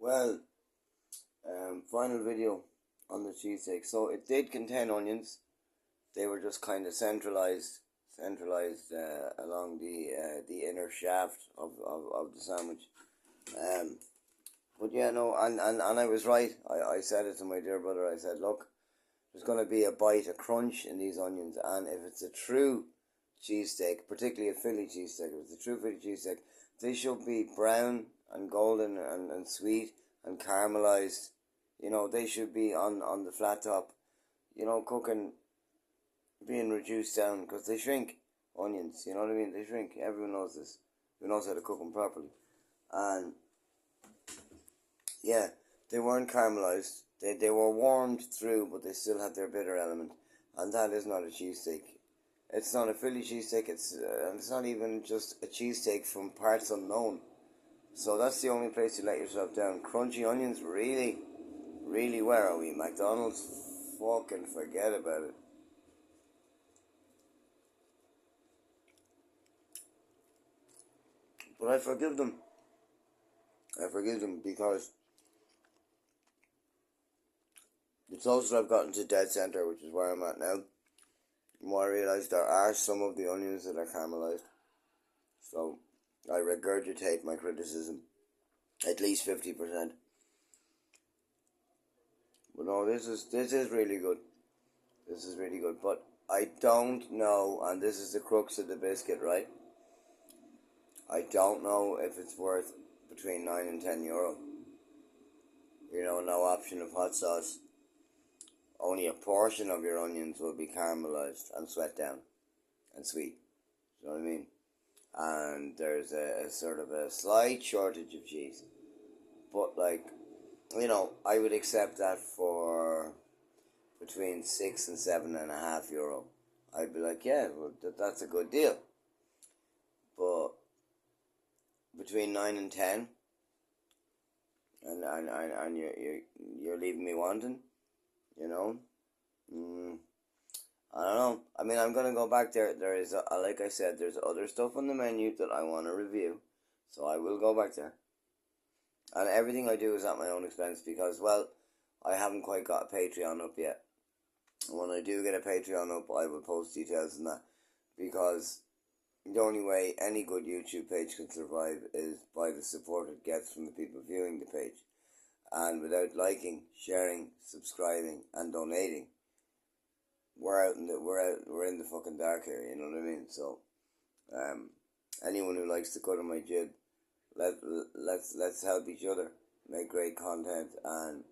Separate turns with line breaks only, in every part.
Well, final video on the cheesesteak. So it did contain onions. They were just kind of centralized along the inner shaft of the sandwich. Um, but yeah, no, and I was right. I said it to my dear brother. I said, look, there's going to be a bite, a crunch in these onions, and if it's a true cheesesteak, particularly a Philly cheesesteak, if it's a true Philly cheesesteak, they should be brown and golden and sweet and caramelized. You know, they should be on the flat top, you know, cooking, being reduced down, because they shrink, onions, you know what I mean? They shrink. Everyone knows this. Who knows how to cook them properly. And, yeah, they weren't caramelized. They were warmed through, but they still had their bitter element. And that is not a cheesesteak. It's not a Philly cheesesteak. It's not even just a cheesesteak from parts unknown. So that's the only place you let yourself down. Crunchy onions, really, really, where are we? McDonald's? Fucking forget about it. But I forgive them. I forgive them because the closer I've gotten to dead center, which is where I'm at now, the more I realise there are some of the onions that are caramelized. So I regurgitate my criticism, at least 50%. But no, this is really good. This is really good. But I don't know, and this is the crux of the biscuit, right? I don't know if it's worth between 9 and 10 euro. You know, no option of hot sauce. Only a portion of your onions will be caramelized and sweat down and sweet. You know what I mean? And there's a sort of a slight shortage of cheese. But, like, you know, I would accept that for between 6 and 7.5 euro. I'd be like, yeah, well, that's a good deal. But between 9 and 10, and you're leaving me wanting, you know. I don't know. I mean, I'm gonna go back there. There is, like I said, there's other stuff on the menu that I want to review, so I will go back there. And everything I do is at my own expense because, well, I haven't quite got a Patreon up yet. And when I do get a Patreon up, I will post details on that, because the only way any good YouTube page can survive is by the support it gets from the people viewing the page. And without liking, sharing, subscribing, and donating, we're in the fucking dark here. You know what I mean? So, anyone who likes to cut on my jib, let's help each other make great content, and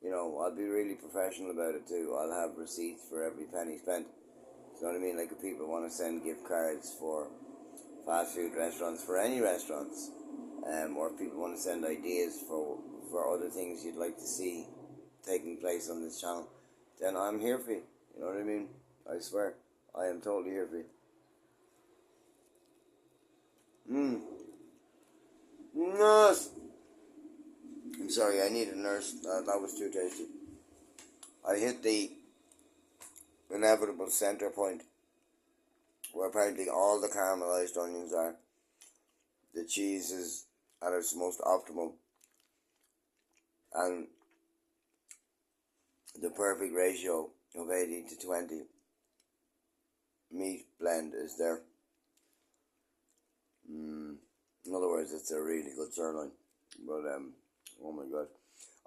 you know, I'll be really professional about it too. I'll have receipts for every penny spent. You know what I mean? Like if people want to send gift cards for fast food restaurants, for any restaurants, or if people want to send ideas for other things you'd like to see taking place on this channel, then I'm here for you. You know what I mean? I swear, I am totally here for you. Nurse! I'm sorry, I need a nurse. That was too tasty. I hit the inevitable center point, where apparently all the caramelized onions are. The cheese is at its most optimal, and the perfect ratio of 80 to 20 meat blend is there. In other words, it's a really good sirloin. But oh my god,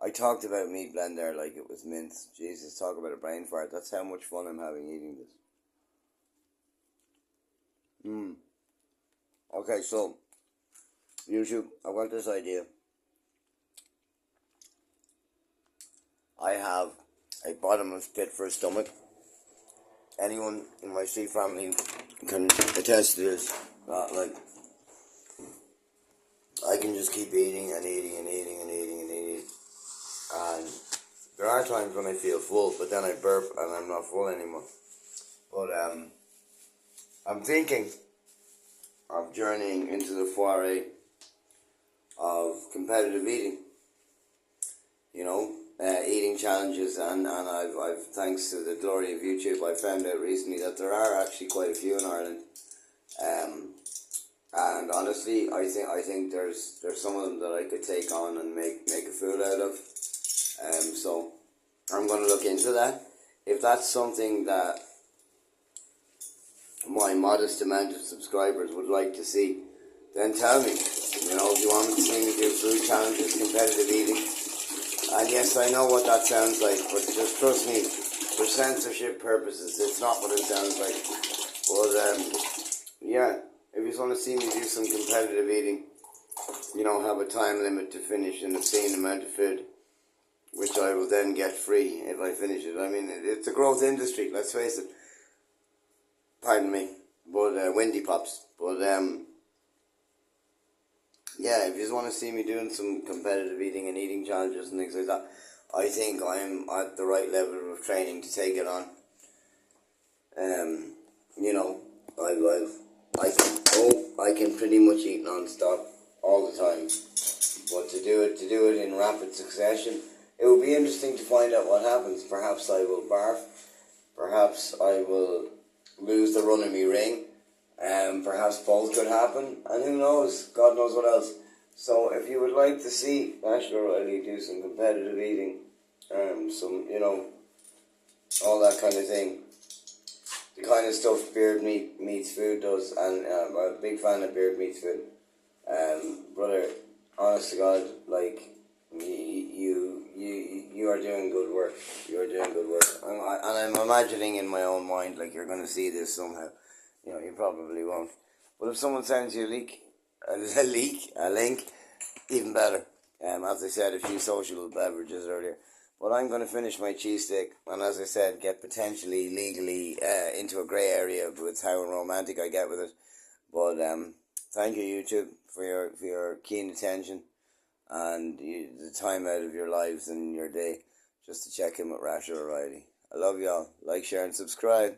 I talked about meat blend there like it was mince. Jesus, talk about a brain fart. That's how much fun I'm having eating this. Okay, so YouTube, I've got this idea. I have a bottomless pit for a stomach. Anyone in my Street family can attest to this. Like, I can just keep eating and eating and eating and eating and eating. And there are times when I feel full, but then I burp and I'm not full anymore. But I'm thinking of journeying into the foray of competitive eating. You know, eating challenges, and I've thanks to the glory of YouTube, I found out recently that there are actually quite a few in Ireland. And honestly, I think there's some of them that I could take on and make a food out of. So I'm going to look into that. If that's something that my modest amount of subscribers would like to see, then tell me. You know, if you want me to see me do food challenges, competitive eating. And yes, I know what that sounds like, but just trust me, for censorship purposes, it's not what it sounds like. But yeah, if you just want to see me do some competitive eating, you know, have a time limit to finish an obscene amount of food, which I will then get free if I finish it. I mean, it's a growth industry, let's face it. Pardon me, but windy pops. But yeah, if you just want to see me doing some competitive eating and eating challenges and things like that, I think I'm at the right level of training to take it on. You know, I can pretty much eat non-stop all the time. But to do it in rapid succession, it will be interesting to find out what happens. Perhaps I will barf. Perhaps I will lose the run of me ring. Perhaps both could happen. And who knows? God knows what else. So if you would like to see Ashley O'Reilly do some competitive eating, some, you know, all that kind of thing, the kind of stuff Beard Meats Food does, and I'm a big fan of Beard Meats Food. Brother, honest to God, like, you are doing good work. You are doing good work. And I'm imagining in my own mind, like, you're going to see this somehow. You know, you probably won't. But if someone sends you a link, even better. As I said, a few social beverages earlier. But I'm going to finish my cheesesteak, and as I said, get potentially legally into a grey area with how romantic I get with it. But thank you, YouTube, for your keen attention and the time out of your lives and your day just to check in with Rasher O'Reilly. I love y'all. Like, share, and subscribe.